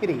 3।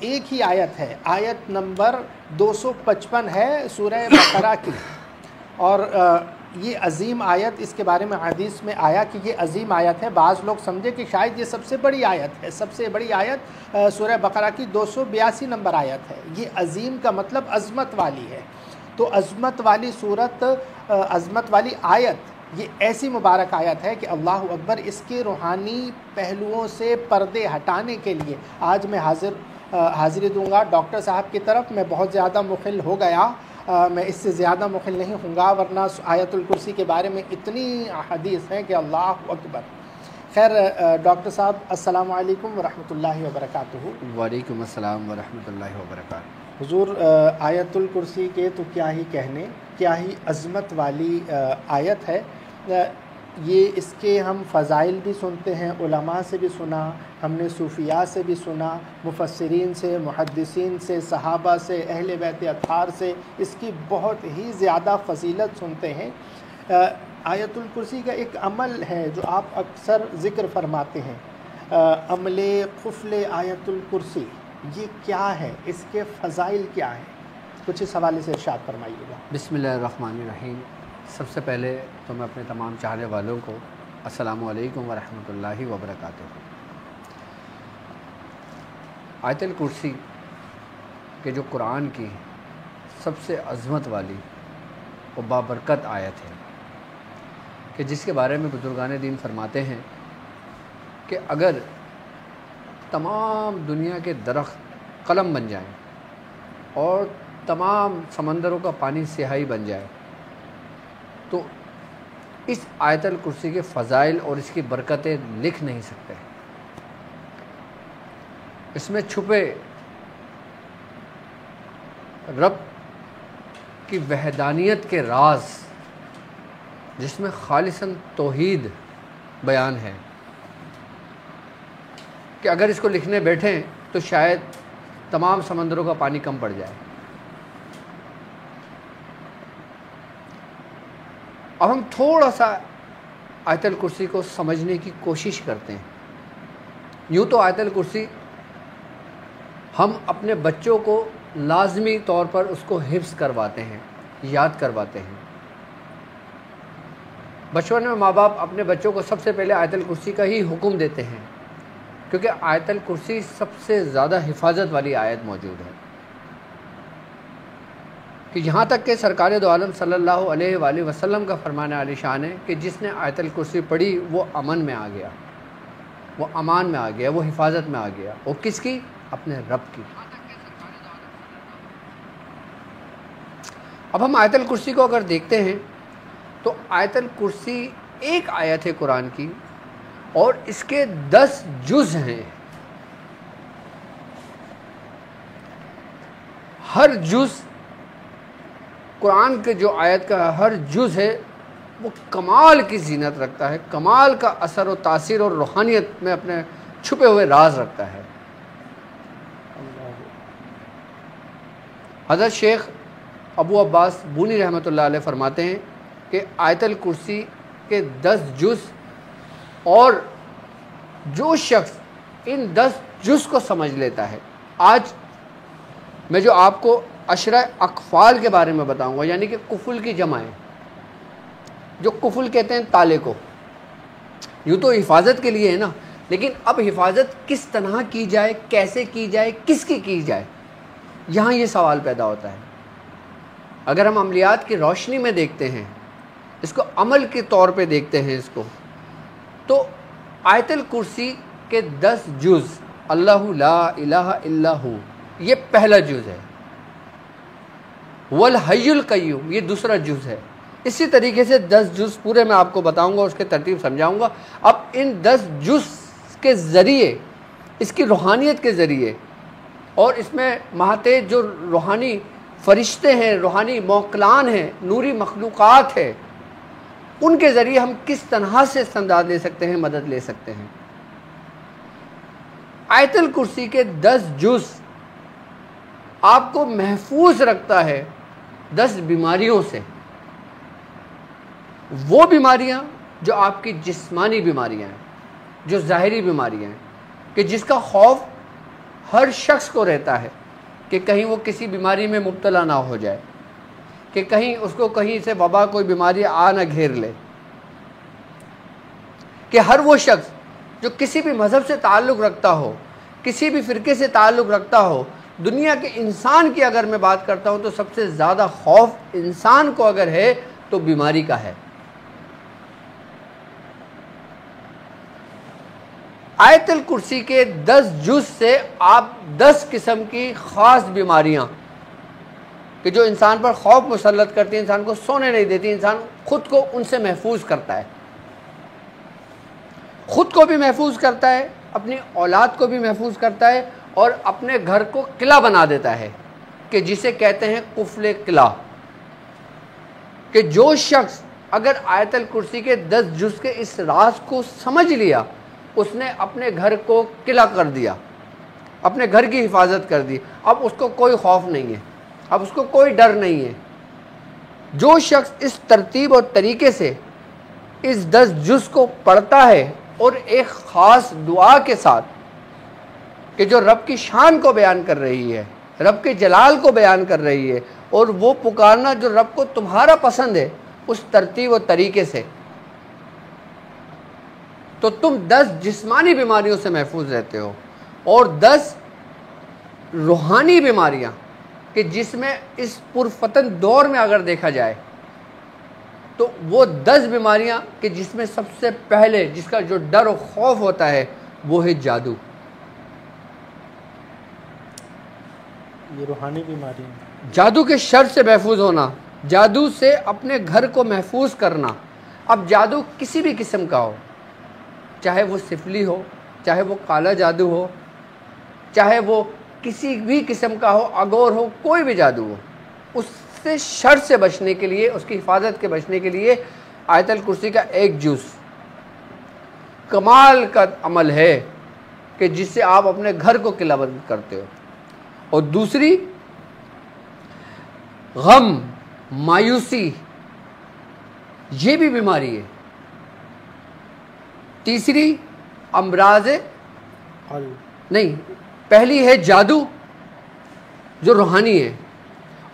ایک ہی آیت ہے، آیت نمبر 255 ہے سورہ بقرہ کی، اور یہ عظیم آیت، اس کے بارے میں حدیث میں آیا کہ یہ عظیم آیت ہے۔ بعض لوگ سمجھے کہ شاید یہ سب سے بڑی آیت ہے، سب سے بڑی آیت سورہ بقرہ کی 282 نمبر آیت ہے۔ یہ عظیم کا مطلب عظمت والی ہے، تو عظمت والی صورت، عظمت والی آیت، یہ ایسی مبارک آیت ہے کہ اللہ اکبر، اس کے روحانی پہلوؤں سے پردے ہٹانے کے لیے آج میں حاضری دوں گا ڈاکٹر صاحب کی طرف۔ میں بہت زیادہ مخل ہو گیا، میں اس سے زیادہ مخل نہیں ہوں گا، ورنہ آیت الکرسی کے بارے میں اتنی حدیث ہیں کہ اللہ اکبر۔ خیر ڈاکٹر صاحب، السلام علیکم ورحمۃ اللہ وبرکاتہ۔ وعلیکم السلام ورحمۃ اللہ وبرکاتہ۔ حضور، آیت الکرسی کے تو کیا ہی کہنے، کیا ہی عظمت والی آیت ہے۔ یہ اس کے ہم فضائل بھی سنتے ہیں، علماء سے بھی سنا، ہم نے صوفیاء سے بھی سنا، مفسرین سے، محدثین سے، صحابہ سے، اہل بیت اطہار سے اس کی بہت ہی زیادہ فضیلت سنتے ہیں۔ آیت الکرسی کا ایک عمل ہے جو آپ اکثر ذکر فرماتے ہیں، عمل قفل آیت الکرسی، یہ کیا ہے، اس کے فضائل کیا ہیں؟ کچھ اس حوالے سے ارشاد فرمائیے گا۔ بسم اللہ الرحمن الرحیم۔ سب سے پہلے تو میں اپنے تمام چاہنے والوں کو السلام علیکم ورحمۃ اللہ وبرکاتہ۔ آیت الکرسی کہ جو قرآن کی سب سے عظمت والی و بابرکت آیت ہے، کہ جس کے بارے میں بزرگان دین فرماتے ہیں کہ اگر تمام دنیا کے درخت قلم بن جائیں اور تمام سمندروں کا پانی سیاہی بن جائے تو اس آیت الکرسی کے فضائل اور اس کی برکتیں لکھ نہیں سکتے۔ اس میں چھپے رب کی وحدانیت کے راز، جس میں خالصاً توحید بیان ہے، کہ اگر اس کو لکھنے بیٹھیں تو شاید تمام سمندروں کا پانی کم پڑ جائے۔ اب ہم تھوڑا سا آیت الکرسی کو سمجھنے کی کوشش کرتے ہیں۔ یوں تو آیت الکرسی ہم اپنے بچوں کو لازمی طور پر اس کو حفظ کرواتے ہیں، یاد کرواتے ہیں۔ بچپن میں ماں باپ اپنے بچوں کو سب سے پہلے آیت الکرسی کا ہی حکم دیتے ہیں، کیونکہ آیت الکرسی سب سے زیادہ حفاظت والی آیت موجود ہے، کہ یہاں تک کہ سرکار دو عالم صلی اللہ علیہ وآلہ وسلم کا فرمان عالی شان ہے کہ جس نے آیت الکرسی پڑھی وہ امن میں آ گیا، وہ امان میں آ گیا، وہ حفاظت میں آ گیا۔ وہ کس کی؟ اپنے رب کی۔ اب ہم آیت الکرسی کو اگر دیکھتے ہیں تو آیت الکرسی ایک آیت ہے قرآن کی، اور اس کے 10 جز ہیں۔ ہر جز قرآن کے جو آیت کا ہر جز ہے وہ کمال کی زینت رکھتا ہے، کمال کا اثر و تاثیر اور روحانیت میں اپنے چھپے ہوئے راز رکھتا ہے۔ حضرت شیخ ابو عباس بونی رحمۃ اللہ علیہ فرماتے ہیں کہ آیت الکرسی کے 10 جز، اور جو شخص ان 10 جز کو سمجھ لیتا ہے، آج میں جو آپ کو عشرہ اقفال کے بارے میں بتاؤں گا، یعنی کہ قفل کی جمع ہے، جو قفل کہتے ہیں تالے کو، یوں تو حفاظت کے لیے ہے نا، لیکن اب حفاظت کس طرح کی جائے، کیسے کی جائے، کس کی جائے، یہاں یہ سوال پیدا ہوتا ہے۔ اگر ہم عملیات کی روشنی میں دیکھتے ہیں، اس کو عمل کے طور پہ دیکھتے ہیں اس کو، تو آیت الکرسی کے 10 جز، اللہ لا الہ الا ہو، یہ پہلا جز ہے۔ والحی القیوم، یہ دوسرا جز ہے۔ اسی طریقے سے 10 جز پورے میں آپ کو بتاؤں گا، اس کے ترتیب سمجھاؤں گا۔ اب ان 10 جز کے ذریعے، اس کی روحانیت کے ذریعے، اور اس میں مہاتیج جو روحانی فرشتے ہیں، روحانی موکلان ہیں، نوری مخلوقات ہیں، ان کے ذریعے ہم کس طرح سے استمداد لے سکتے ہیں، مدد لے سکتے ہیں۔ آیت الکرسی کے 10 جز آپ کو محفوظ رکھتا ہے 10 بیماریوں سے، وہ بیماریاں جو آپ کی جسمانی بیماریاں ہیں، جو ظاہری بیماریاں ہیں، کہ جس کا خوف ہر شخص کو رہتا ہے کہ کہیں وہ کسی بیماری میں مبتلا نہ ہو جائے، کہ کہیں اس کو کہیں سے وبا کوئی بیماری آ نہ گھیر لے، کہ ہر وہ شخص جو کسی بھی مذہب سے تعلق رکھتا ہو، کسی بھی فرقے سے تعلق رکھتا ہو، دنیا کے انسان کی اگر میں بات کرتا ہوں تو سب سے زیادہ خوف انسان کو اگر ہے تو بیماری کا ہے۔ آیت الکرسی کے 10 جز سے آپ 10 قسم کی خاص بیماریاں کہ جو انسان پر خوف مسلط کرتی ہیں، انسان کو سونے نہیں دیتی، انسان خود کو ان سے محفوظ کرتا ہے، خود کو بھی محفوظ کرتا ہے، اپنی اولاد کو بھی محفوظ کرتا ہے، اور اپنے گھر کو قلعہ بنا دیتا ہے کہ جسے کہتے ہیں قفل قلعہ، کہ جو شخص اگر آیت الکرسی کے 10 جز کے اس راز کو سمجھ لیا، اس نے اپنے گھر کو قلعہ کر دیا، اپنے گھر کی حفاظت کر دی، اب اس کو کوئی خوف نہیں ہے، اب اس کو کوئی ڈر نہیں ہے۔ جو شخص اس ترتیب اور طریقے سے اس 10 جز کو پڑھتا ہے اور ایک خاص دعا کے ساتھ کہ جو رب کی شان کو بیان کر رہی ہے، رب کے جلال کو بیان کر رہی ہے، اور وہ پکارنا جو رب کو تمہارا پسند ہے اس ترتیب و طریقے سے، تو تم 10 جسمانی بیماریوں سے محفوظ رہتے ہو، اور 10 روحانی بیماریاں کہ جس میں اس پرفتن دور میں اگر دیکھا جائے تو وہ 10 بیماریاں کہ جس میں سب سے پہلے جس کا جو ڈر و خوف ہوتا ہے وہ ہے جادو۔ یہ روحانی بیماری ہے۔ جادو کے شر سے محفوظ ہونا، جادو سے اپنے گھر کو محفوظ کرنا۔ اب جادو کسی بھی قسم کا ہو، چاہے وہ سفلی ہو، چاہے وہ کالا جادو ہو، چاہے وہ کسی بھی قسم کا ہو، اگور ہو، کوئی بھی جادو ہو، اس سے شر سے بچنے کے لیے، اس کی حفاظت کے بچنے کے لیے آیت الکرسی کا 1 جز کمال کا عمل ہے کہ جس سے آپ اپنے گھر کو قلعہ بند کرتے ہو۔ اور دوسری غم، مایوسی، یہ بھی بیماری ہے۔ تیسری امراض نہیں، پہلی ہے جادو جو روحانی ہے،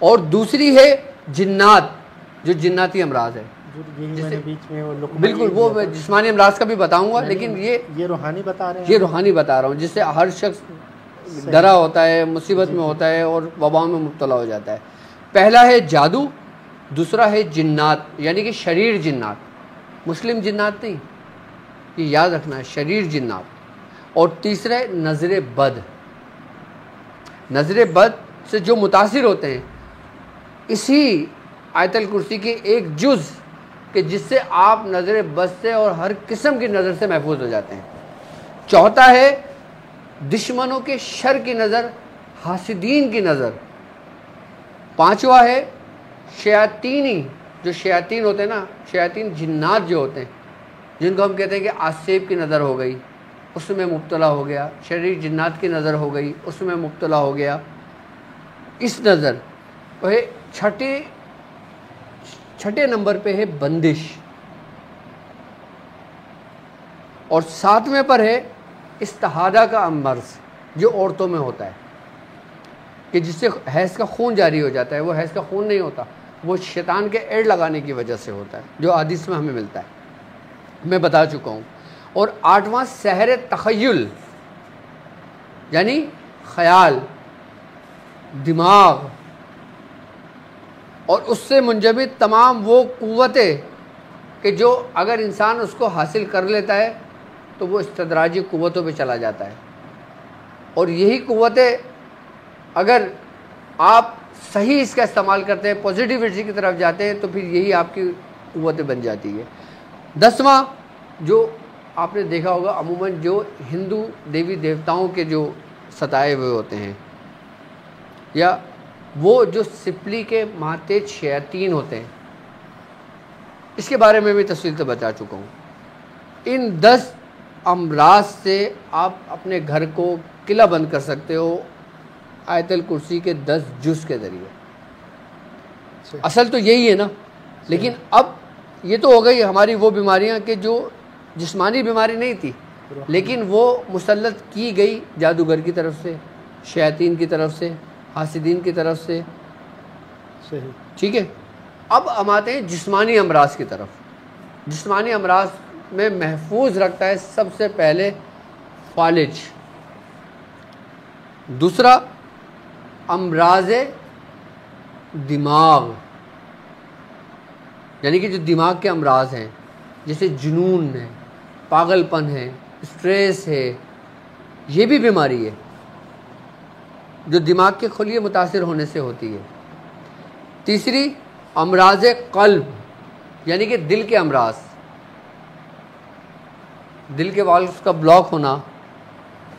اور دوسری ہے جنات جو جناتی امراض ہے۔ بالکل، وہ جسمانی امراض کا بھی بتاؤں گا، لیکن یہ روحانی بتا رہے ہیں، یہ روحانی بتا رہا ہوں، جس سے ہر شخص ڈرا ہوتا ہے، مصیبت میں ہوتا ہے اور وبا میں مبتلا ہو جاتا ہے۔ پہلا ہے جادو، دوسرا ہے جنات یعنی کہ شریر جنات، مسلم جنات نہیں، یہ یاد رکھنا ہے، شریر جنات۔ اور تیسرا ہے نظر بد۔ نظر بد سے جو متاثر ہوتے ہیں، اسی آیت الکرسی کی 1 جز کہ جس سے آپ نظر بد سے اور ہر قسم کی نظر سے محفوظ ہو جاتے ہیں۔ چوتھا ہے دشمنوں کے شر کی نظر، حاسدین کی نظر۔ پانچواں ہے شیاطینی، جو شیاطین ہوتے ہیں نا، شیاطین جنات جو ہوتے ہیں، جن کو ہم کہتے ہیں کہ آسیب کی نظر ہو گئی، اس میں مبتلا ہو گیا، شریر جنات کی نظر ہو گئی، اس میں مبتلا ہو گیا۔ اس نظر وہ ہے چھٹے نمبر پہ ہے بندش، اور 7ویں پر ہے استحاضہ کا مرض جو عورتوں میں ہوتا ہے کہ جس سے حیض کا خون جاری ہو جاتا ہے۔ وہ حیض کا خون نہیں ہوتا، وہ شیطان کے ایڑ لگانے کی وجہ سے ہوتا ہے، جو حدیث میں ہمیں ملتا ہے، میں بتا چکا ہوں۔ اور 8واں سحر تخیل یعنی خیال، دماغ اور اس سے منجمد تمام وہ قوتیں کہ جو اگر انسان اس کو حاصل کر لیتا ہے تو وہ استدراجی قوتوں پہ چلا جاتا ہے، اور یہی قوتیں اگر آپ صحیح اس کا استعمال کرتے ہیں، پازیٹیوٹی کی طرف جاتے ہیں، تو پھر یہی آپ کی قوتیں بن جاتی ہے۔ 10واں جو آپ نے دیکھا ہوگا عموماً جو ہندو دیوی دیوتاؤں کے جو ستائے ہوئے ہوتے ہیں، یا وہ جو سپلی کے ماتحت شیاطین ہوتے ہیں، اس کے بارے میں بھی تفصیل سے بتا چکا ہوں۔ ان 10 امراض سے آپ اپنے گھر کو قلعہ بند کر سکتے ہو آیت الکرسی کے 10 جز کے ذریعے۔ اصل تو یہی ہے نا، لیکن اب یہ تو ہو گئی ہماری وہ بیماریاں کہ جو جسمانی بیماری نہیں تھی، لیکن وہ مسلط کی گئی جادوگر کی طرف سے، شیاطین کی طرف سے، حاسدین کی طرف سے. صحیح. ٹھیک ہے. اب ہم آتے ہیں جسمانی امراض کی طرف. جسمانی امراض میں محفوظ رکھتا ہے سب سے پہلے فالج. دوسرا امراض دماغ، یعنی کہ جو دماغ کے امراض ہیں جیسے جنون ہے، پاگل پن ہے، اسٹریس ہے، یہ بھی بیماری ہے جو دماغ کے خلیے متاثر ہونے سے ہوتی ہے. تیسری امراض قلب، یعنی کہ دل کے امراض، دل کے والوز کا بلاک ہونا،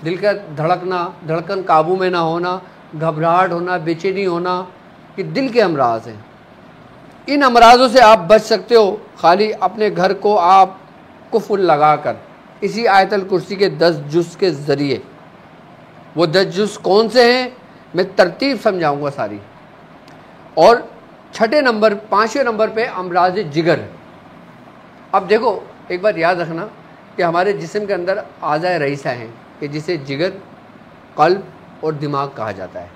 دل کا دھڑکن قابو میں نہ ہونا، گھبراہٹ ہونا، بے چینی ہونا، یہ دل کے امراض ہیں. ان امراضوں سے آپ بچ سکتے ہو خالی اپنے گھر کو آپ قفل لگا کر اسی آیت الکرسی کے 10 جز کے ذریعے. وہ 10 جز کون سے ہیں میں ترتیب سمجھاؤں گا ساری. اور 5ویں نمبر پہ امراض جگر. اب دیکھو ایک بار یاد رکھنا کہ ہمارے جسم کے اندر اعضائے رئیسہ ہیں کہ جسے جگر، قلب اور دماغ کہا جاتا ہے.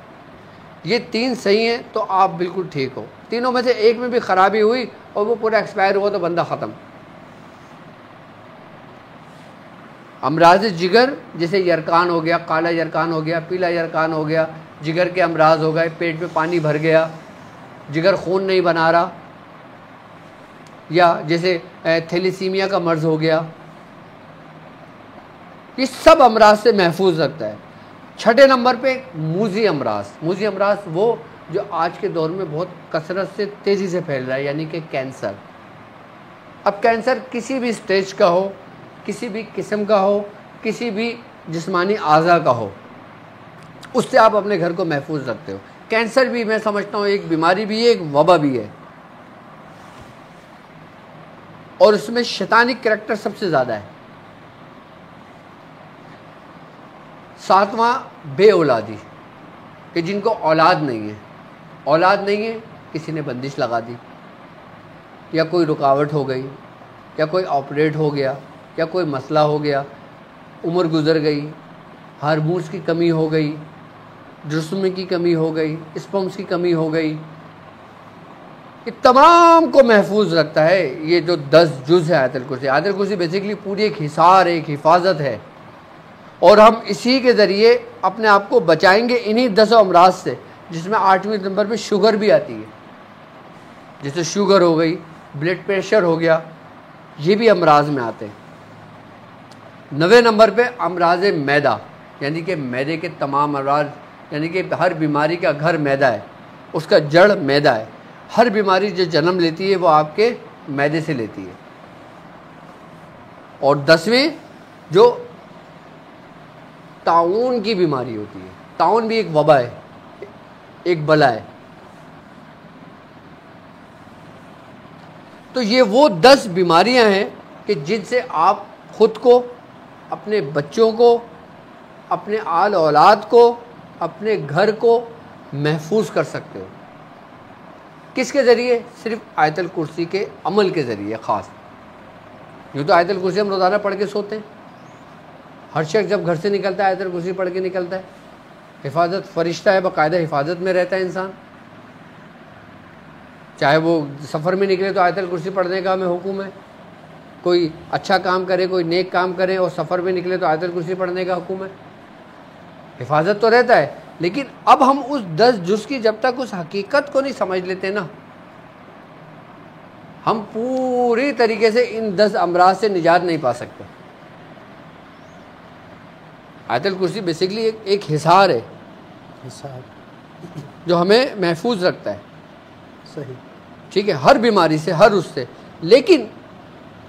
یہ 3 صحیح ہیں تو آپ بالکل ٹھیک ہو. تینوں میں سے ایک میں بھی خرابی ہوئی اور وہ پورا ایکسپائر ہوا تو بندہ ختم. امراض جگر جیسے یرقان ہو گیا، کالا یرقان ہو گیا، پیلا یرقان ہو گیا، جگر کے امراض ہو گئے، پیٹ میں پانی بھر گیا، جگر خون نہیں بنا رہا، یا جیسے تھیلیسیمیا کا مرض ہو گیا، یہ سب امراض سے محفوظ رکھتا ہے. 6 نمبر پہ موذی امراض. موذی امراض وہ جو آج کے دور میں بہت کثرت سے تیزی سے پھیل رہا ہے، یعنی کہ کینسر. اب کینسر کسی بھی سٹیج کا ہو، کسی بھی قسم کا ہو، کسی بھی جسمانی اعضاء کا ہو، اس سے آپ اپنے گھر کو محفوظ رکھتے ہو. کینسر بھی میں سمجھتا ہوں ایک بیماری بھی ہے، ایک وبا بھی ہے، اور اس میں شیطانی کریکٹر سب سے زیادہ ہے. 7واں بے اولادی، کہ جن کو اولاد نہیں ہے. اولاد نہیں ہے، کسی نے بندش لگا دی، یا کوئی رکاوٹ ہو گئی، یا کوئی آپریٹ ہو گیا، یا کوئی مسئلہ ہو گیا، عمر گزر گئی، ہارمونز کی کمی ہو گئی، جسم کی کمی ہو گئی، اسپمس کی کمی ہو گئی. یہ تمام کو محفوظ رکھتا ہے یہ جو 10 جز ہے آیت الکرسی. آیت الکرسی بیسیکلی پوری ایک حصار ہے، ایک حفاظت ہے، اور ہم اسی کے ذریعے اپنے آپ کو بچائیں گے انہی 10 امراض سے، جس میں 8ویں نمبر پہ شوگر بھی آتی ہے. جیسے شوگر ہو گئی، بلڈ پریشر ہو گیا، یہ بھی امراض میں آتے ہیں. 9ویں نمبر پہ امراض معدہ، یعنی کہ معدے کے تمام امراض، یعنی کہ ہر بیماری کا گھر معدہ ہے، اس کا جڑ معدہ ہے. ہر بیماری جو جنم لیتی ہے وہ آپ کے معدے سے لیتی ہے. اور 10ویں جو طاعون کی بیماری ہوتی ہے. طاعون بھی ایک وبا ہے، ایک بلا ہے. تو یہ وہ 10 بیماریاں ہیں کہ جن سے آپ خود کو، اپنے بچوں کو، اپنے آل اولاد کو، اپنے گھر کو محفوظ کر سکتے ہو. کس کے ذریعے؟ صرف آیت الکرسی کے عمل کے ذریعے خاص. یوں تو آیت الکرسی ہم روزانہ پڑھ کے سوتے ہیں. ہر شخص جب گھر سے نکلتا ہے آیت الکرسی پڑھ کے نکلتا ہے. حفاظت فرشتہ ہے، باقاعدہ حفاظت میں رہتا ہے انسان. چاہے وہ سفر میں نکلے تو آیت الکرسی پڑھنے کا ہمیں حکم ہے. کوئی اچھا کام کرے، کوئی نیک کام کرے اور سفر میں نکلے تو آیت الکرسی پڑھنے کا حکم ہے. حفاظت تو رہتا ہے، لیکن اب ہم اس 10 جز کی جب تک اس حقیقت کو نہیں سمجھ لیتے نا، ہم پوری طریقے سے ان 10 امراض سے نجات نہیں پا سکتے. آیت الکرسی بیسیکلی ایک حصار ہے، جو ہمیں محفوظ رکھتا ہے. صحیح. ٹھیک ہے، ہر بیماری سے، ہر اس سے. لیکن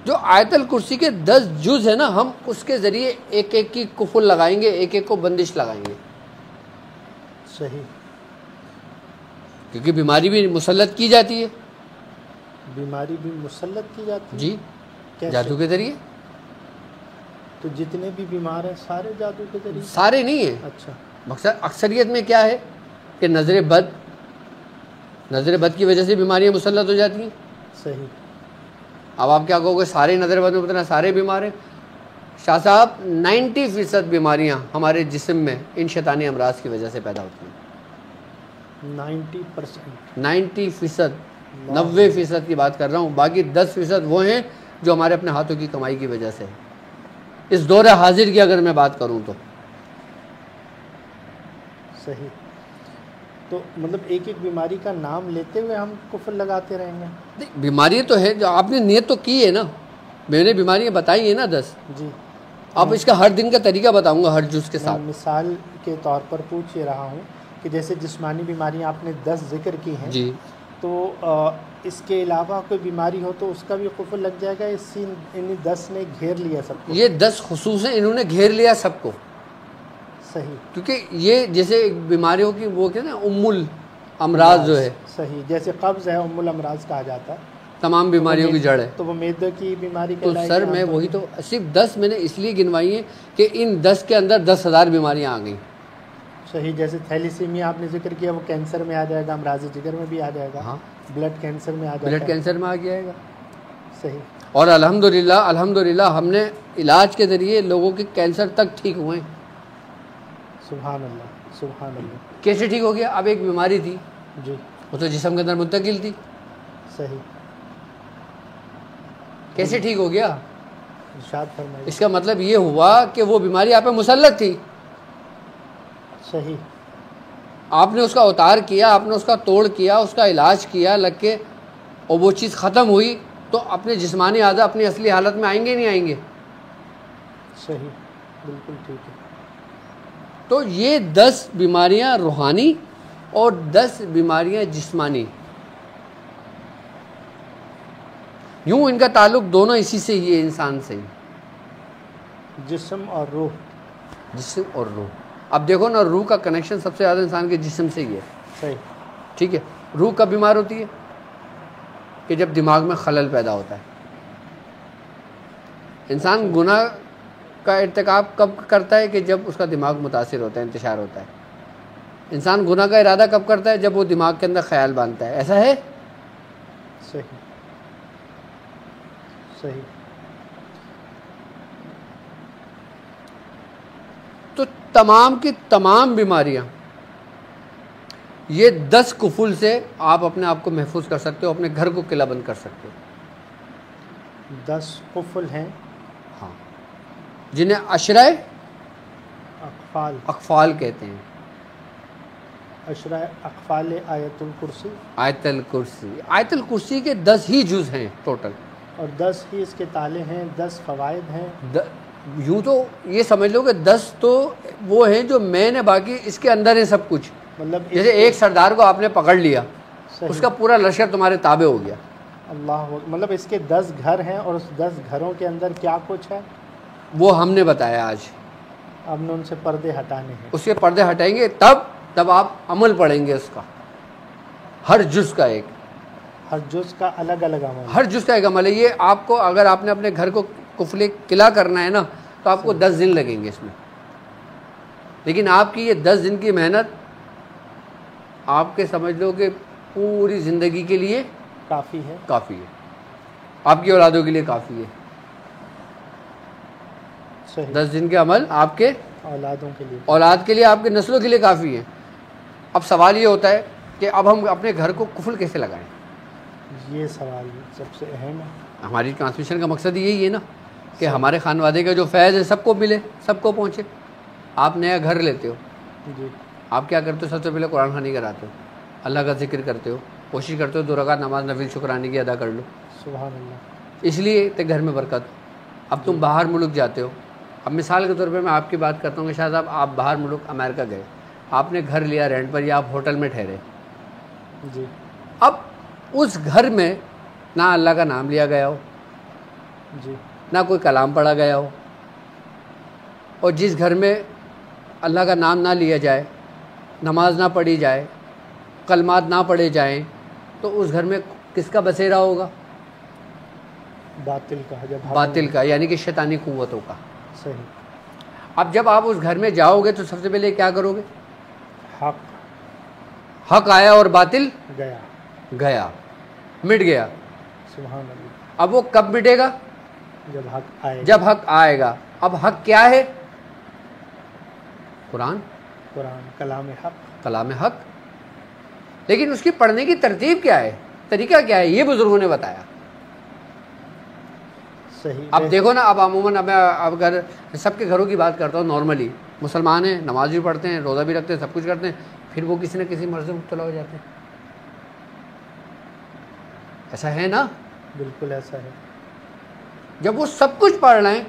جو آیت الکرسی کے 10 جز ہے نا، ہم اس کے ذریعے ایک ایک کی کفل لگائیں گے، ایک ایک کو بندش لگائیں گے. صحیح. کیونکہ بیماری بھی مسلط کی جاتی ہے. بیماری بھی مسلط کی جاتی ہے؟ جی، کیسے؟ جادو کے ذریعے. تو جتنے بھی بیمار ہیں سارے جادو کے ذریعے؟ سارے نہیں ہیں. اچھا. مقصد اکثریت میں کیا ہے کہ نظر بد کی وجہ سے بیماریاں مسلط ہو جاتی ہیں. صحیح. اب آپ کیا کہو گے سارے نظر بد میں بتنا سارے بیمار ہیں؟ شاہ صاحب 90% بیماریاں ہمارے جسم میں ان شیطانی امراض کی وجہ سے پیدا ہوتی ہیں. 90%، 90% کی بات کر رہا ہوں. باقی 10% وہ ہیں جو ہمارے اپنے ہاتھوں کی کمائی کی وجہ سے. اس دور حاضر کی اگر میں بات کروں تو صحیح. تو مطلب ایک ایک بیماری کا نام لیتے ہوئے ہم کفر لگاتے رہیں گے؟ بیماری تو ہے، جو آپ نے نیت تو کی ہے نا. میں نے بیماریاں بتائی ہیں نا 10. جی. اب اس کا ہر دن کا طریقہ بتاؤں گا ہر جز کے ساتھ. مثال کے طور پر پوچھ یہ رہا ہوں کہ جیسے جسمانی بیماریاں آپ نے 10 ذکر کی ہیں. جی. تو اس کے علاوہ کوئی بیماری ہو تو اس کا بھی قفل لگ جائے گا؟ انہی 10 نے گھیر لیا سب کو؟ یہ 10 خصوصاً انہوں نے گھیر لیا سب کو. صحیح. کیونکہ یہ جیسے بیماریوں کی وہ کہتے ہیں ام الامراض جو ہے. صحیح. جیسے قبض ہے ام الامراض کہا جاتا ہے، تمام بیماریوں کی جڑ ہے. تو وہ معدے کی بیماری تو سر میں وہی تو صرف 10 میں نے اس لیے گنوائی ہیں کہ ان 10 کے اندر 10,000 بیماریاں آ گئیں. صحیح. جیسے تھیلیسیمیا آپ نے ذکر کیا، وہ کینسر میں آ جائے گا، امراض جگر میں بھی آ جائے گا. ہاں. بلڈ کینسر میں آ جائے گا. بلڈ کینسر میں آ جائے گا. صحیح. اور الحمدللہ ہم نے علاج کے ذریعے لوگوں کے کینسر تک ٹھیک ہوئے ہیں. سبحان اللہ، سبحان اللہ. کیسے ٹھیک ہو گیا؟ اب ایک بیماری تھی جی، وہ تو جسم کے اندر منتقل تھی. صحیح. کیسے ٹھیک ہو گیا؟ ارشاد فرمائیے. اس کا مطلب یہ ہوا کہ وہ بیماری آپ پہ مسلط تھی. صحیح. آپ نے اس کا اتار کیا، آپ نے اس کا توڑ کیا، اس کا علاج کیا لگ کے، اور وہ چیز ختم ہوئی تو اپنے جسمانی اعضاء اپنی اصلی حالت میں آئیں گے نہیں آئیں گے؟ صحیح، بالکل ٹھیک ہے. تو یہ 10 بیماریاں روحانی اور 10 بیماریاں جسمانی، یوں ان کا تعلق دونوں اسی سے ہی ہے، انسان سے ہی. جسم اور روح. جسم اور روح. اب دیکھو نا، روح کا کنیکشن سب سے زیادہ انسان کے جسم سے ہی ہے. صحیح. ٹھیک ہے. روح کب بیمار ہوتی ہے؟ کہ جب دماغ میں خلل پیدا ہوتا ہے. انسان گناہ کا ارتکاب کب کرتا ہے؟ کہ جب اس کا دماغ متاثر ہوتا ہے، انتشار ہوتا ہے. انسان گناہ کا ارادہ کب کرتا ہے؟ جب وہ دماغ کے اندر خیال باندھتا ہے. ایسا ہے؟ صحیح. صحیح. تو تمام کی تمام بیماریاں یہ 10 کفل سے آپ اپنے آپ کو محفوظ کر سکتے ہو، اپنے گھر کو قلعہ بند کر سکتے ہو. 10 قفل ہیں. ہاں، جنہیں عشرۂ اقفال کہتے ہیں. عشرۂ اقفال آیت الکرسی. آیت الکرسی. آیت الکرسی کے 10 ہی جز ہیں ٹوٹل، اور 10 ہی اس کے تالے ہیں، 10 فوائد ہیں. یوں تو یہ سمجھ لو کہ 10 تو وہ ہیں جو مین ہے، باقی اس کے اندر ہے سب کچھ. مطلب جیسے ایک سردار کو آپ نے پکڑ لیا، صحیح. اس کا پورا لشکر تمہارے تابع ہو گیا. اللہ. مطلب اس کے 10 گھر ہیں، اور اس 10 گھروں کے اندر کیا کچھ ہے وہ ہم نے بتایا آج. اب نے ان سے پردے ہٹانے ہیں. اس کے پردے ہٹائیں گے تب آپ عمل پڑھیں گے اس کا، ہر جز کا ایک، ہر جز کا الگ الگ عمل. ہر جز کا ایک عمل ہے. یہ آپ کو اگر آپ نے اپنے گھر کو قفل قلعہ کرنا ہے نا تو آپ کو 10 دن لگیں گے اس میں. لیکن آپ کی یہ 10 دن کی محنت آپ کے سمجھ لو کہ پوری زندگی کے لیے کافی ہے. کافی ہے، آپ کی اولادوں کے لیے کافی ہے. صحیح. 10 دن کے عمل آپ کے اولادوں کے لیے، اولاد کے لیے، آپ کے نسلوں کے لیے کافی ہے. اب سوال یہ ہوتا ہے کہ اب ہم اپنے گھر کو قفل کیسے لگائیں؟ یہ سوال سب سے اہم ہے. ہماری ٹرانسمیشن کا مقصد یہی ہے نا کہ ہمارے خانوادے کا جو فیض ہے سب کو ملے، سب کو پہنچے. آپ نیا گھر لیتے ہو، جی، آپ کیا کرتے ہو؟ سب سے پہلے قرآن خوانی کراتے ہو، اللہ کا ذکر کرتے ہو، کوشش کرتے ہو 2 رکعت نماز نفل شکرانے کی ادا کر لو. سبحان اللہ. اس لیے کہ گھر میں برکت. اب تم باہر ملک جاتے ہو. اب مثال کے طور پہ میں آپ کی بات کرتا ہوں کہ شاہ صاحب آپ باہر ملک امریکہ گئے، آپ نے گھر لیا رینٹ پر یا آپ ہوٹل میں ٹھہرے. جی. اب اس گھر میں نہ اللہ کا نام لیا گیا ہو، جی، نہ کوئی کلام پڑھا گیا ہو. اور جس گھر میں اللہ کا نام نہ لیا جائے، نماز نہ پڑھی جائے، کلمات نہ پڑھے جائیں، تو اس گھر میں کس کا بسیرا ہوگا؟ باطل کا. باطل کا، یعنی کہ شیطانی قوتوں کا. صحیح. اب جب آپ اس گھر میں جاؤ گے تو سب سے پہلے کیا کرو گے؟ حق آیا اور باطل گیا، مٹ گیا. سبحان اللہ. اب وہ کب مٹے گا؟ جب حق آئے گا. جب حق آئے گا. اب حق کیا ہے؟ قرآن، کلام حق، کلام حق. لیکن اس کی پڑھنے کی ترتیب کیا ہے، طریقہ کیا ہے، یہ بزرگوں نے بتایا. صحیح. اب دیکھو نا، اب عموماً اب اگر سب کے گھروں کی بات کرتا ہوں، نارملی مسلمان ہیں، نماز بھی پڑھتے ہیں، روزہ بھی رکھتے ہیں، سب کچھ کرتے ہیں، پھر وہ کسی نہ کسی مرض میں مبتلا ہو جاتے ہیں. ایسا ہے نا؟ بالکل ایسا ہے. جب وہ سب کچھ پڑھ رہے ہیں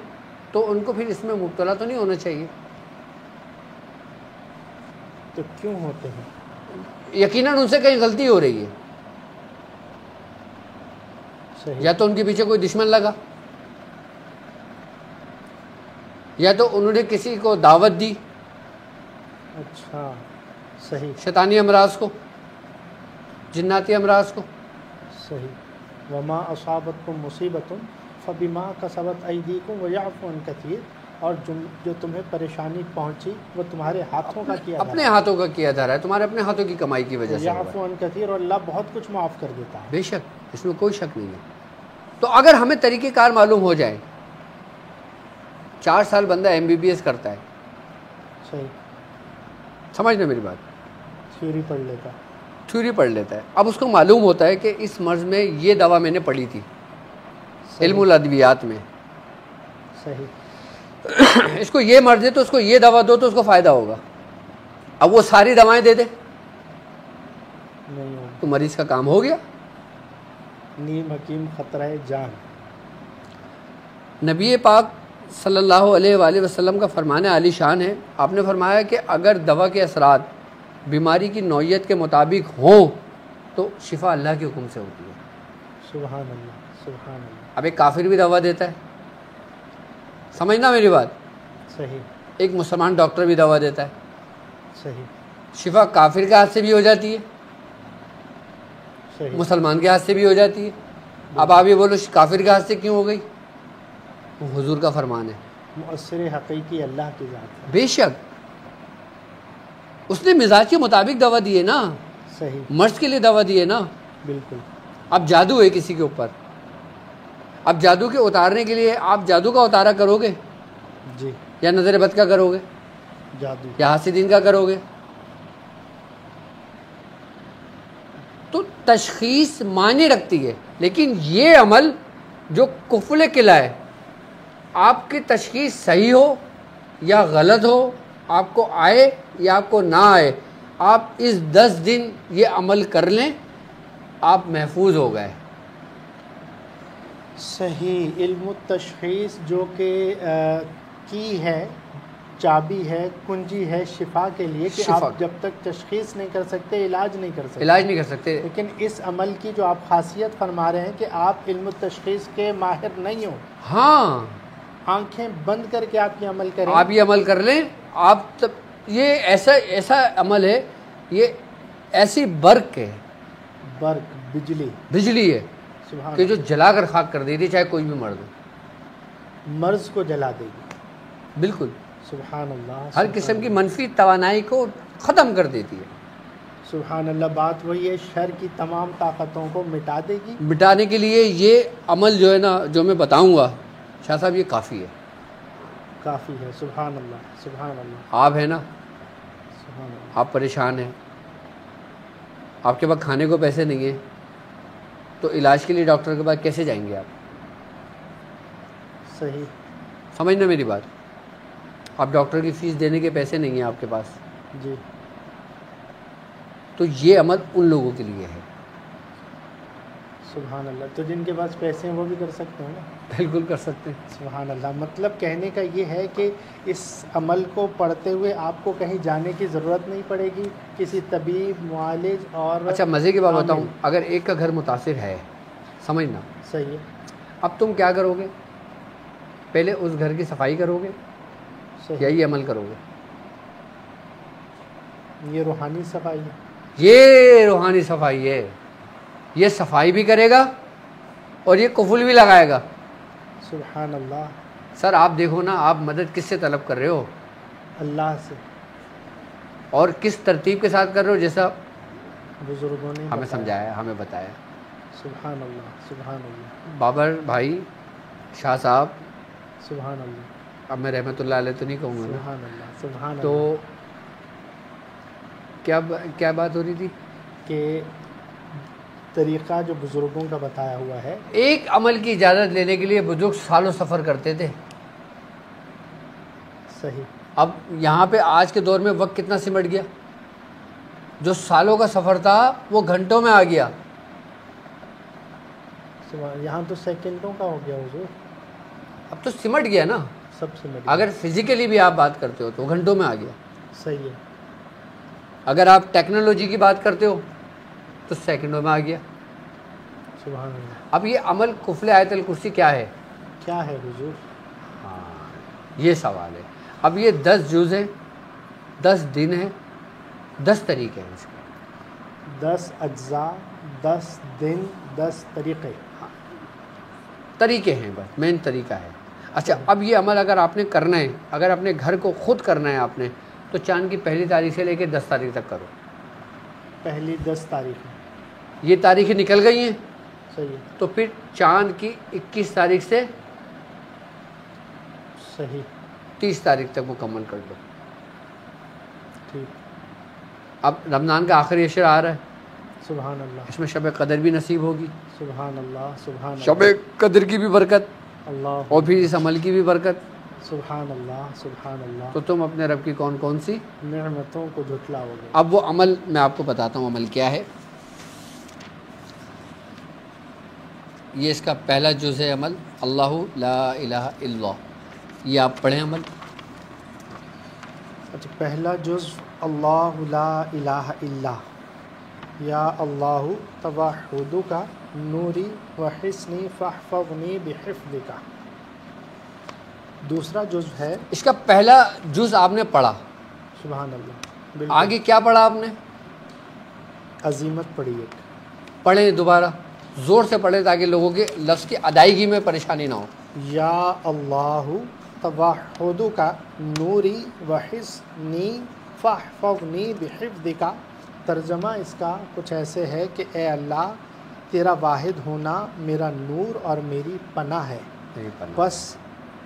تو ان کو پھر اس میں مبتلا تو نہیں ہونا چاہیے. تو کیوں ہوتے ہیں؟ یقیناً ان سے کہیں غلطی ہو رہی ہے. صحیح. یا تو ان کے پیچھے کوئی دشمن لگا، یا تو انہوں نے کسی کو دعوت دی اچھا. صحیح. شیطانی امراض کو، جناتی امراض کو. صحیح. وما اصابتکم مصیبت فبما کسبت ایدیکم ویعفو عن کثیر. اور جو تمہیں پریشانی پہنچی وہ تمہارے ہاتھوں کا کیا، اپنے ہاتھوں کا کیا دھرا ہے، تمہارے اپنے ہاتھوں کی کمائی کی وجہ سے. یعفو عن کثیر، اور اللہ بہت کچھ معاف کر دیتا ہے. بے شک، اس میں کوئی شک نہیں ہے. تو اگر ہمیں طریقہ کار معلوم ہو جائے، 4 سال بندہ MBBS کرتا ہے، صحیح، سمجھنا میری بات، تھیوری پڑھ لیتا، تھیوری پڑھ لیتا ہے. اب اس کو معلوم ہوتا ہے کہ اس مرض میں یہ دوا میں نے پڑھی تھی علم الادویات میں، صحیح، اس کو یہ مرض ہے تو اس کو یہ دوا دو تو اس کو فائدہ ہوگا. اب وہ ساری دوائیں دے دے نہیں تو مریض کا کام ہو گیا. نیم حکیم خطرہ جان. نبی پاک صلی اللہ علیہ وآلہ وسلم کا فرمان عالی شان ہے. آپ نے فرمایا کہ اگر دوا کے اثرات بیماری کی نوعیت کے مطابق ہوں تو شفا اللہ کے حکم سے ہوتی ہے. سبحان اللہ، سبحان اللہ. اب ایک کافر بھی دوا دیتا ہے، سمجھنا میری بات. صحیح. ایک مسلمان ڈاکٹر بھی دوا دیتا ہے. صحیح. شفا کافر کے ہاتھ سے بھی ہو جاتی ہے، صحیح. مسلمان کے ہاتھ سے بھی ہو جاتی ہے. اب آپ یہ بولو کافر کے ہاتھ سے کیوں ہو گئی؟ وہ حضور کا فرمان ہے. مؤثر حقیقی اللہ کی ذات ہے. بے شک اس نے مزاج کے مطابق دوا دی ہے نا، صحیح، مرض کے لیے دوا دی ہے نا. بالکل. اب جادو ہے کسی کے اوپر، اب جادو کے اتارنے کے لیے آپ جادو کا اتارا کرو گے جی، یا نظر بد کا کرو گے جادو، یا حاسدین کا کرو گے؟ تو تشخیص معنی رکھتی ہے. لیکن یہ عمل جو کفل قلعہ ہے، آپ کی تشخیص صحیح ہو یا غلط ہو، آپ کو آئے یا آپ کو نہ آئے، آپ اس 10 دن یہ عمل کر لیں، آپ محفوظ ہو گئے. صحیح. علم التشخیص جو کہ کی ہے، چابی ہے، کنجی ہے شفا کے لیے، کہ شفا. آپ جب تک تشخیص نہیں کر سکتے علاج نہیں کر سکتے. علاج نہیں کر سکتے. لیکن اس عمل کی جو آپ خاصیت فرما رہے ہیں کہ آپ علم التشخیص کے ماہر نہیں ہو، ہاں، آنکھیں بند کر کے آپ یہ عمل کریں، آپ یہ عمل کر لیں. آپ یہ ایسا عمل ہے، یہ ایسی برق ہے، برق، بجلی ہے سبحان کہ جو جلا کر خاک کر دیتی ہے، چاہے کوئی بھی مرض ہو. مرض کو جلا دے گی. بالکل. سبحان اللہ. ہر قسم کی منفی توانائی کو ختم کر دیتی ہے. سبحان اللہ. بات وہی ہے، شر کی تمام طاقتوں کو مٹا دے گی. مٹانے کے لیے یہ عمل جو ہے نا، جو میں بتاؤں گا شاہ صاحب، یہ کافی ہے، کافی ہے. سبحان اللہ، سبحان اللہ. آپ ہے نا، سبحان اللہ. آپ پریشان ہیں، آپ کے پاس کھانے کو پیسے نہیں ہیں، تو علاج کے لیے ڈاکٹر کے پاس کیسے جائیں گے آپ؟ صحیح. سمجھنا میری بات. آپ ڈاکٹر کی فیس دینے کے پیسے نہیں ہیں آپ کے پاس، جی. تو یہ عمل ان لوگوں کے لیے ہے. سبحان اللہ. تو جن کے پاس پیسے ہیں وہ بھی کر سکتے ہیں نا؟ بالکل کر سکتے ہیں. سبحان اللہ. مطلب کہنے کا یہ ہے کہ اس عمل کو پڑھتے ہوئے آپ کو کہیں جانے کی ضرورت نہیں پڑے گی، کسی طبیب، معالج اور اچھا مزے کی بات بتاؤں، اگر ایک کا گھر متاثر ہے، سمجھنا، صحیح ہے، اب تم کیا کرو گے؟ پہلے اس گھر کی صفائی کرو گے یا صحیح. یہ عمل کرو گے؟ یہ روحانی صفائی ہے. یہ روحانی صفائی ہے. یہ صفائی بھی کرے گا اور یہ کفل بھی لگائے گا. سبحان اللہ. سر آپ دیکھو نا، آپ مدد کس سے طلب کر رہے ہو؟ اللہ سے. اور کس ترتیب کے ساتھ کر رہے ہو؟ جیسا بزرگوں نے ہمیں بتایا. سمجھایا، ہمیں بتایا. سبحان اللہ، سبحان اللہ، بابر بھائی، شاہ صاحب، سبحان اللہ. اب میں رحمۃ اللہ علیہ تو نہیں کہوں گا نا. سبحان اللہ سبحان تو اللہ. کیا بات ہو رہی تھی؟ کہ طریقہ جو بزرگوں کا بتایا ہوا ہے. ایک عمل کی اجازت لینے کے لیے بزرگ سالوں سفر کرتے تھے. صحیح. اب یہاں پہ آج کے دور میں وقت کتنا سمٹ گیا. جو سالوں کا سفر تھا وہ گھنٹوں میں آ گیا. یہاں تو سیکنڈوں کا ہو گیا حضور. اب تو سمٹ گیا نا. سب سمٹ گیا. اگر فزیکلی بھی آپ بات کرتے ہو تو گھنٹوں میں آ گیا. صحیح ہے. اگر آپ ٹیکنالوجی کی بات کرتے ہو تو سیکنڈوں میں آ گیا. سبحان اللہ. اب یہ عمل قفل آیت الکرسی کیا ہے؟ کیا ہے حضور؟ ہاں یہ سوال ہے. اب یہ 10 جز ہیں، 10 دن ہیں، 10 طریقے ہیں اس کے. 10 اجزاء، 10 دن، 10 طریقے. طریقے ہیں، بس مین طریقہ ہے. اچھا اب یہ عمل اگر آپ نے کرنا ہے، اگر اپنے گھر کو خود کرنا ہے آپ نے، تو چاند کی پہلی تاریخ سے لے کے 10 تاریخ تک کرو. پہلی 10 تاریخ. یہ تاریخیں نکل گئی ہیں. صحیح. تو پھر چاند کی 21 تاریخ سے صحیح 30 تاریخ تک مکمل کر دو. ٹھیک. اب رمضان کا آخری عشر آ رہا ہے. سبحان اللہ. اس میں شب قدر بھی نصیب ہوگی. سبحان اللہ سبحان اللہ. شب قدر کی بھی برکت اللہ. اور پھر اس عمل کی بھی برکت. سبحان اللہ سبحان اللہ. تو تم اپنے رب کی کون کون سی نعمتوں کو جھٹلاؤ گے. اب وہ عمل میں آپ کو بتاتا ہوں عمل کیا ہے. یہ اس کا پہلا جز ہے عمل اللہ لا الہ الا اللہ. یہ آپ پڑھیں عمل. اچھا پہلا جز اللہ لا الہ الا. یا اللہ توحدک نوری و حسنی فاحفظنی بحفظک. دوسرا جز ہے. اس کا پہلا جز آپ نے پڑھا. سبحان اللہ. بالکل. آگے کیا پڑھا آپ نے؟ عظیمت پڑھی ایک. پڑھیں دوبارہ زور سے پڑھیں تاکہ لوگوں کے لفظ کی ادائیگی میں پریشانی نہ ہو. یا اللہ توحدک نوری و حسنی فاحفظنی بحفظک. ترجمہ اس کا کچھ ایسے ہے کہ اے اللہ تیرا واحد ہونا میرا نور اور میری پناہ ہے، بس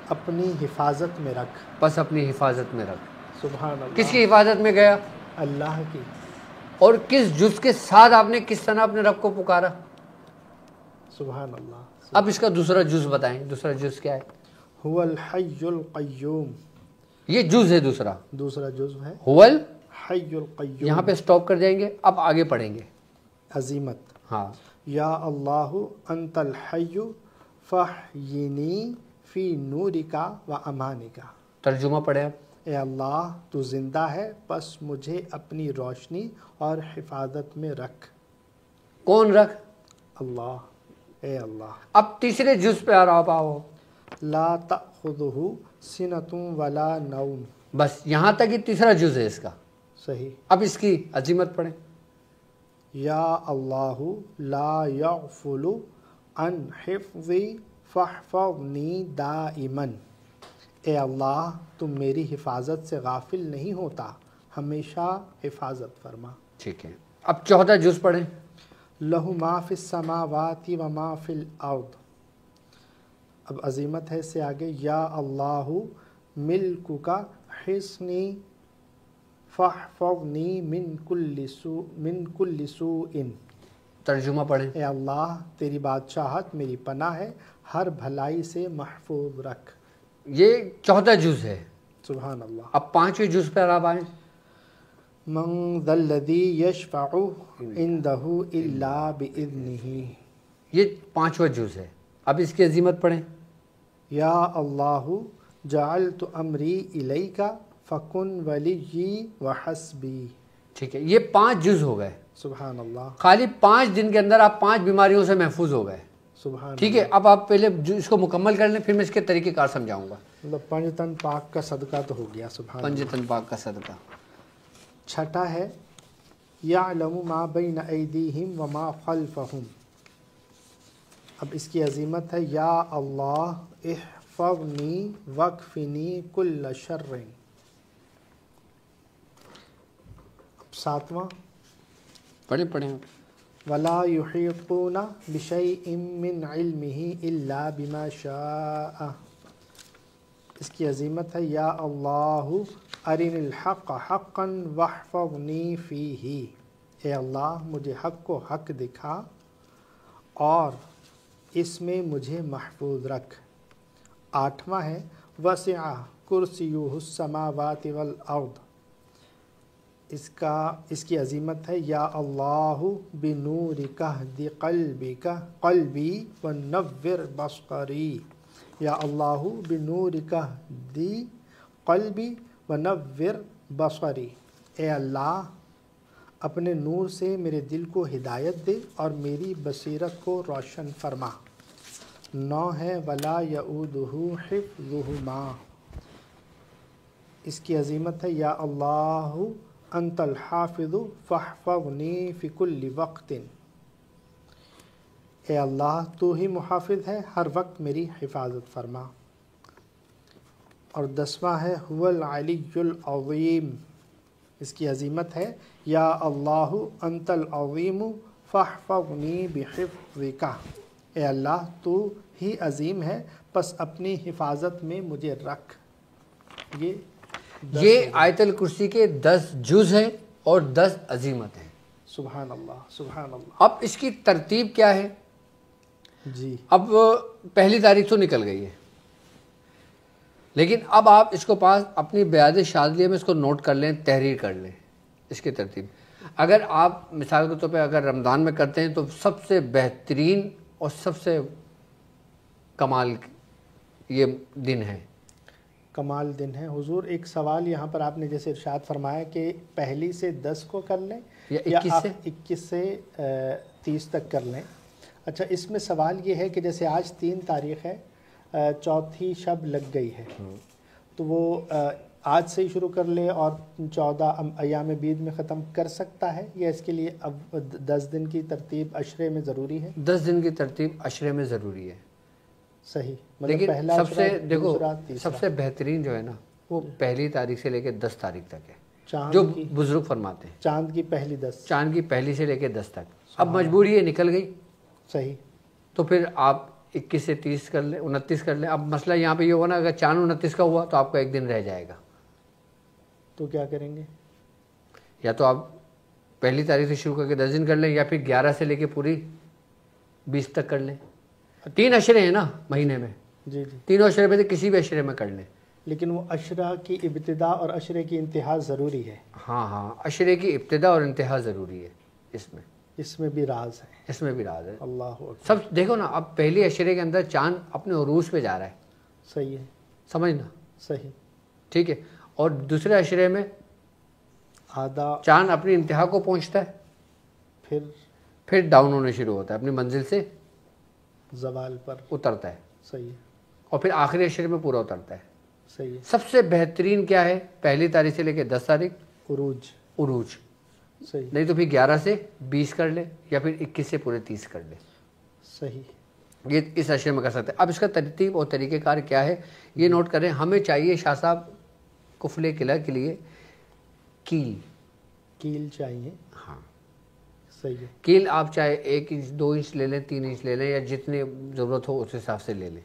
اپنی حفاظت میں رکھ. بس اپنی حفاظت میں رکھ. سبحان اللہ. کس کی حفاظت میں گیا؟ اللہ کی. اور کس جز کے ساتھ آپ نے کس طرح اپنے رب کو پکارا؟ سبحان اللہ. اب اس کا دوسرا جز بتائیں. دوسرا جز کیا ہے؟ هو الحی القیوم. یہ جز ہے دوسرا. دوسرا جز ہے هو حی القیوم. یہاں پہ سٹاپ کر جائیں گے. اب آگے پڑھیں گے. عظیمت. ہاں. یا اللہ انت الحی فاحیینی فی نورک و امانک. ترجمہ پڑھیں آپ. اے اللہ تو زندہ ہے بس مجھے اپنی روشنی اور حفاظت میں رکھ. کون رکھ؟ اللہ. اے اللہ. اب تیسرے جز پہ آپ آؤ. لا تأخذہ سنۃ ولا نوم. بس یہاں تک یہ تیسرا جز ہے اس کا. صحیح. اب اس کی عظیمت پڑھیں. یا اللہ لا یغفل عن حفظی فاحفظنی دائما. اے اللہ تم میری حفاظت سے غافل نہیں ہوتا، ہمیشہ حفاظت فرما. ٹھیک ہے. اب چوتھا جز پڑھیں. لہ ما فی السماوات و ما فی الارض. اب عظیمت ہے اس سے آگے. یا اللہ ملکک حصنی فاحفظنی من کل سوء. ترجمہ پڑھیں. اے اللہ تیری بادشاہت میری پناہ ہے، ہر بھلائی سے محفوظ رکھ. یہ چوتھا جز ہے. سبحان اللہ. اب پانچویں جز پر آپ آئیں. من ذا الذی یشفع عندہ الا باذنہ. یہ پانچواں جز ہے. اب اس کی عظیمت پڑھیں. یا اللہ جعلت امری الیک فکن ولی وحسبی. ٹھیک ہے. یہ 5 جز ہو گئے. سبحان اللہ. خالی 5 دن کے اندر آپ 5 بیماریوں سے محفوظ ہو گئے. سبحان. ٹھیک ہے. اب آپ پہلے اس کو مکمل کر لیں، پھر میں اس کے طریقہ کار سمجھاؤں گا. مطلب پنجتن پاک کا صدقہ تو ہو گیا. سبحان. پنجتن پاک کا صدقہ. چھٹا ہے یعلم ما بین ایدیہم وما خلفہم. اب اس کی عظیمت ہے یا اللہ احفظنی وکفنی کل شر. ساتواں پڑھیں. ولا یحیطون بشیء من علمہ الا بما شاء. اس کی عظیمت ہے یا اللہ ارین الحق حقا واحفظنی فیہ، اے اللہ مجھے حق کو حق دکھا اور اس میں مجھے محفوظ رکھ۔ 8واں ہے وسع کرسیہ السماوات والارض، اس کی عظیمت ہے یا اللہ بنورک اہدی قلبی ونور بصری، یا اللہ بنورک اہدی قلبی ونور بصری، اے اللہ اپنے نور سے میرے دل کو ہدایت دے اور میری بصیرت کو روشن فرما۔ 9 ہے ولا یعودہ حفظہما، اس کی عظیمت ہے یا اللہ انت الحافظ فاحفظنی فی کل وقت، اے اللہ تو ہی محافظ ہے، ہر وقت میری حفاظت فرما۔ اور 10واں ہے هو العلی العظیم، اس کی عظیمت ہے یا اللہ انت العظیم فاحفظنی بحفظک، اے اللہ تو ہی عظیم ہے پس اپنی حفاظت میں مجھے رکھ۔ یہ آیت الکرسی کے 10 جز ہیں اور 10 عظیمت ہیں۔ سبحان اللہ سبحان اللہ۔ اب اس کی ترتیب کیا ہے؟ جی اب پہلی تاریخ تو نکل گئی ہے، لیکن اب آپ اس کو پاس اپنی بیاض شاذلیہ میں اس کو نوٹ کر لیں، تحریر کر لیں اس کی ترتیب۔ اگر آپ مثال کے طور پہ اگر رمضان میں کرتے ہیں تو سب سے بہترین اور سب سے کمال یہ دن ہے، کمال دن ہے۔ حضور ایک سوال یہاں پر آپ نے جیسے ارشاد فرمایا کہ پہلی سے 10 کو کر لیں یا 21 سے 30 تک کر لیں۔ اچھا اس میں سوال یہ ہے کہ جیسے آج 3 تاریخ ہے، چوتھی شب لگ گئی ہے، تو وہ آج سے ہی شروع کر لے اور 14 ایام بید میں ختم کر سکتا ہے، یا اس کے لیے اب 10 دن کی ترتیب عشرے میں ضروری ہے؟ 10 دن کی ترتیب عشرے میں ضروری ہے، صحیح۔ لیکن پہلا سب سے عشرہ، دیکھو دوسرا، تیسرا۔ سب سے بہترین جو ہے نا وہ پہلی تاریخ سے لے کے 10 تاریخ تک ہے، چاند جو کی بزرگ فرماتے ہیں چاند کی پہلی 10، چاند کی پہلی سے لے کے 10 تک۔ اب مجبوری یہ نکل گئی صحیح، تو پھر آپ 21 سے 30 کر لیں، 29 کر لیں۔ اب مسئلہ یہاں پہ یہ ہوگا نا، اگر چاند 29 کا ہوا تو آپ کو ایک دن رہ جائے گا، تو کیا کریں گے؟ یا تو آپ پہلی تاریخ سے شروع کر کے 10 دن کر لیں، یا پھر 11 سے لے کے پوری 20 تک کر لیں۔ 3 عشرے ہیں نا مہینے میں، جی جی، تینوں عشرے میں سے کسی بھی عشرے میں کر لیں۔ لیکن وہ عشرہ کی ابتدا اور عشرے کی انتہا ضروری ہے، ہاں عشرے کی ابتدا اور انتہا ضروری ہے، اس میں بھی راز ہے، اس میں بھی راز ہے۔ اللہ اکبر، سب دیکھو نا، اب پہلی عشرے کے اندر چاند اپنے عروج پہ جا رہا ہے، صحیح ہے، سمجھنا، صحیح، ٹھیک ہے، اور دوسرے عشرے میں آدھا، چاند اپنی انتہا کو پہنچتا ہے، پھر ڈاؤن ہونے شروع ہوتا ہے، اپنی منزل سے زوال پر اترتا ہے، صحیح ہے، اور پھر آخری عشرے میں پورا اترتا ہے۔ صحیح ہے، سب سے بہترین کیا ہے؟ پہلی تاریخ سے لے کے 10 تاریخ عروج، صحیح، نہیں تو پھر 11 سے 20 کر لیں، یا پھر 21 سے پورے 30 کر لیں، صحیح، یہ اس عشرے میں کر سکتے ہیں۔ اب اس کا ترتیب اور طریقہ کار کیا ہے یہ نوٹ کریں۔ ہمیں چاہیے شاہ صاحب کفل قلعہ کے لیے کیل چاہیے، ہاں صحیح ہے، کیل آپ چاہے 1 انچ 2 انچ لے لیں، 3 انچ لے لیں، یا جتنے ضرورت ہو اس حساب سے لے لیں۔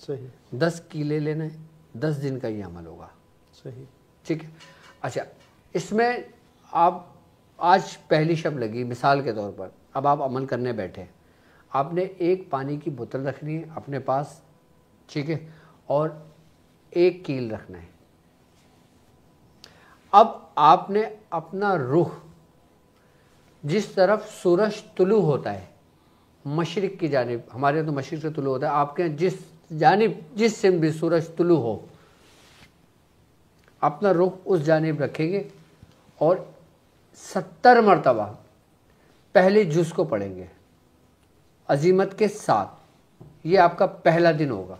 صحیح، 10 کیلے لینا ہے، 10 دن کا یہ عمل ہوگا، صحیح، ٹھیک ہے۔ اچھا اس میں آپ آج پہلی شب لگی مثال کے طور پر، اب آپ عمل کرنے بیٹھے، آپ نے ایک پانی کی بوتل رکھنی ہے اپنے پاس، ٹھیک ہے، اور 1 کیل رکھنا ہے۔ اب آپ نے اپنا رخ جس طرف سورج طلوع ہوتا ہے مشرق کی جانب، ہمارے یہاں تو مشرق سے طلوع ہوتا ہے، آپ کے جس جانب جس سے بھی سورج طلوع ہو اپنا رخ اس جانب رکھیں گے اور 70 مرتبہ پہلے جز کو پڑھیں گے عظیمت کے ساتھ۔ یہ آپ کا پہلا دن ہوگا،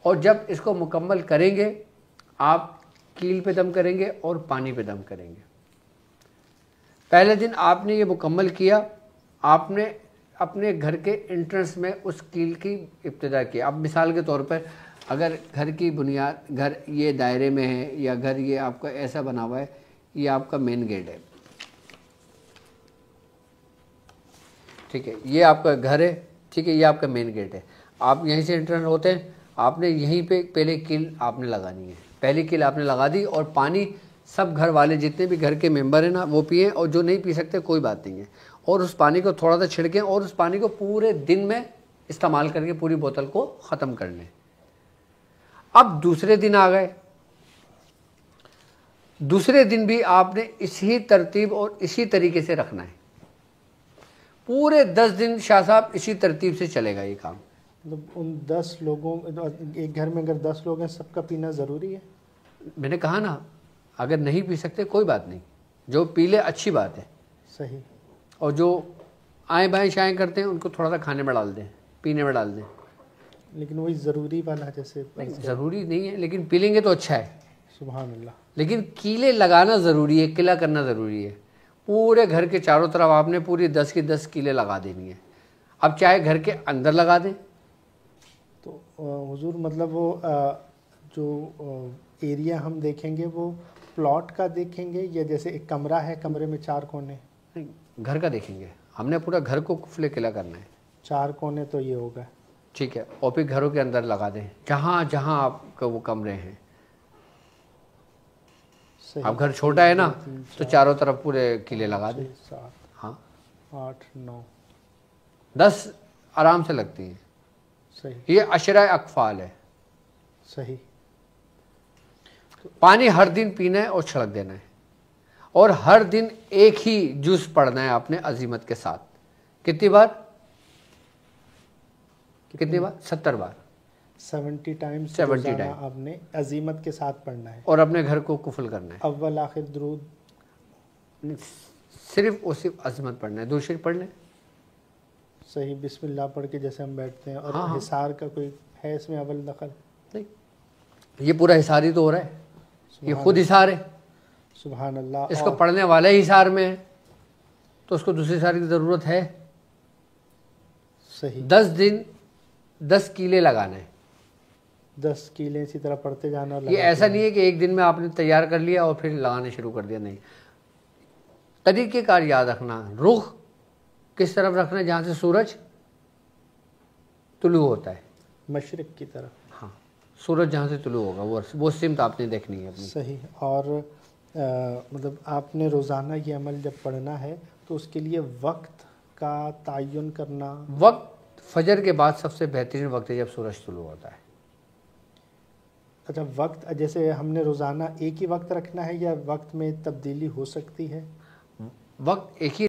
اور جب اس کو مکمل کریں گے آپ کیل پہ دم کریں گے اور پانی پہ دم کریں گے۔ پہلے دن آپ نے یہ مکمل کیا، آپ نے اپنے گھر کے انٹرنس میں اس کیل کی ابتدا کی۔ اب مثال کے طور پر اگر گھر کی بنیاد، گھر یہ دائرے میں ہے یا گھر یہ آپ کا ایسا بنا ہوا ہے، یہ آپ کا مین گیٹ ہے، ٹھیک ہے، یہ آپ کا گھر ہے، ٹھیک ہے، یہ آپ کا مین گیٹ ہے، آپ یہیں سے انٹر ہوتے ہیں آپ نے یہیں پہ پہلے کیل آپ نے لگانی ہے، پہلی کیل آپ نے لگا دی، اور پانی سب گھر والے جتنے بھی گھر کے ممبر ہیں نا وہ پئیں، اور جو نہیں پی سکتے کوئی بات نہیں ہے، اور اس پانی کو تھوڑا سا چھڑکیں اور اس پانی کو پورے دن میں استعمال کر کے پوری بوتل کو ختم کر لیں۔ اب دوسرے دن آ گئے، دوسرے دن بھی آپ نے اسی ترتیب اور اسی طریقے سے رکھنا ہے، پورے 10 دن شاہ صاحب اسی ترتیب سے چلے گا یہ کام۔ مطلب ان 10 لوگوں، ایک گھر میں اگر 10 لوگ ہیں سب کا پینا ضروری ہے؟ میں نے کہا نا اگر نہیں پی سکتے کوئی بات نہیں، جو پی لے اچھی بات ہے، صحیح، اور جو آئیں بائیں شائیں کرتے ہیں ان کو تھوڑا سا کھانے میں ڈال دیں، پینے میں ڈال دیں، لیکن وہی ضروری والا جیسے ضروری نہیں ہے لیکن پی لیں گے تو اچھا ہے۔ سبحان اللہ۔ لیکن کیلیں لگانا ضروری ہے، قلعہ کرنا ضروری ہے، پورے گھر کے چاروں طرف آپ نے پوری 10 کی 10 کیلیں لگا دینی ہے۔ اب چاہے گھر کے اندر لگا دیں، تو حضور مطلب وہ جو ایریا ہم دیکھیں گے وہ پلاٹ کا دیکھیں گے یا جیسے ایک کمرہ ہے، کمرے میں 4 کونے؟ گھر کا دیکھیں گے، ہم نے پورا گھر کو قفل قلعہ کرنا ہے۔ 4 کونے تو یہ ہوگا، ٹھیک ہے، اور پھر گھروں کے اندر لگا دیں جہاں جہاں آپ کا وہ کمرے ہیں۔ اب گھر چھوٹا ہے نا تو چاروں طرف پورے قلعے لگا دیں۔ 7 ہاں 8 9 10 آرام سے لگتی ہیں۔ صحیح، یہ عشرہ اقفال ہے۔ صحیح۔ پانی ہر دن پینا ہے اور چھڑک دینا ہے، اور ہر دن ایک ہی جز پڑھنا ہے آپ نے عزیمت کے ساتھ۔ کتنی بار؟ 70 بار، 70 ٹائمز 70 روزانہ ٹائم آپ نے عزیمت کے ساتھ پڑھنا ہے، اور اپنے گھر کو قفل کرنا ہے۔ اول آخر درود صرف اور صرف عظمت پڑھنا ہے، درود شریف پڑھ لیں۔ صحیح، بسم اللہ پڑھ کے جیسے ہم بیٹھتے ہیں، اور ہاں، حصار کا کوئی ہے اس میں اول دخل؟ نہیں، یہ پورا حصار ہی تو ہو رہا ہے، یہ خود حصار ہے، سبحان اللہ۔ اس کو پڑھنے والا ہی حصار میں ہے تو اس کو دوسری حصار کی ضرورت ہے۔ صحیح، 10 دن 10 کیلیں لگانا ہے۔ 10 کیلیں اسی طرح پڑھتے جانا، اور یہ ایسا نہیں ہے کہ ایک دن میں آپ نے تیار کر لیا اور پھر لگانا شروع کر دیا، نہیں، طریقہ کار یاد رکھنا۔ رخ کس طرف رکھنا ہے؟ جہاں سے سورج طلوع ہوتا ہے، مشرق کی طرف۔ ہاں، سورج جہاں سے طلوع ہوگا وہ سمت آپ نے دیکھنی ہے اپنی۔ صحیح۔ اور مطلب آپ نے روزانہ یہ عمل جب پڑھنا ہے تو اس کے لیے وقت کا تعین کرنا؟ وقت فجر کے بعد سب سے بہترین وقت ہے جب سورج طلوع ہوتا ہے۔ اچھا، وقت جیسے ہم نے روزانہ ایک ہی وقت رکھنا ہے یا وقت میں تبدیلی ہو سکتی ہے؟ وقت ایک ہی